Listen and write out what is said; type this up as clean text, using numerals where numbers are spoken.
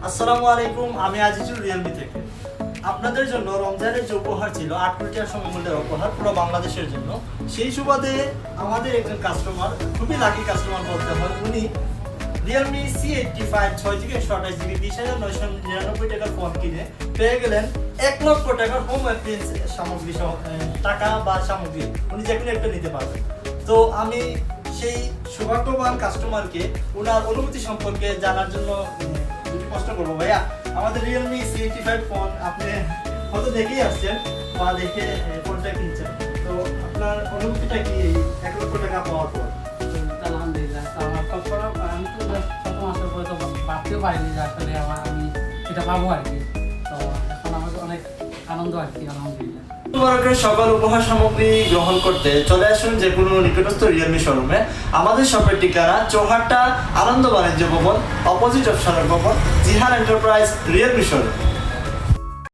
আসসালামু আলাইকুম, আমি আজিজুর রিয়েলমি থেকে। আপনাদের জন্য রমজানের যে উপহার ছিল 8 কোটি টাকার সমমূল্যের উপহার পুরো বাংলাদেশের জন্য, সেই সুবাদে আমাদের একজন কাস্টমার, খুবই লাকি কাস্টমার বলতে হয়, উনি রিয়েলমি C85 6GB 128GB 20,999 টাকার ফোন কিনে পেয়ে গেলেন 1 লক্ষ টাকার হোম অ্যাপ্লায়েন্স সামগ্রী সহ টাকা বা সামগ্রী উনি যে কোনো একটা নিতে পারবেন। তো আমি সেই সৌভাগ্যবান কাস্টমারকে ওনার অনুভূতি সম্পর্কে জানার জন্য একটু কষ্ট করবো। ভাইয়া, আমাদের রিয়েলমি C85 ফোন আপনি হয়তো দেখেই আসছেন বা দেখে ফোনটা কিনছেন, তো আপনার অনুভূতিটা কি 1 লক্ষ টাকা পাওয়ার পর? আলহামদুলিল্লাহ, তো আমার আমি তো প্রথম আসার পরে তো ভাবতেও পারিনি যে আসলে আমি এটা পাবো আর কি। তো এখন আমার অনেক আনন্দ আর কি, আলহামদুলিল্লাহ। মুবারকের সকল উপহার সামগ্রী গ্রহণ করতে চলে আসুন যে কোনো নিকটস্থ রিয়েলমি শোরুমে। আমাদের শপের ঠিকানা চৌহাট্টা আনন্দ বাণিজ্য ভবন, অপোজিট অফ সদর ভবন, জিহান এন্টারপ্রাইজ, রিয়েলমি শোরুম।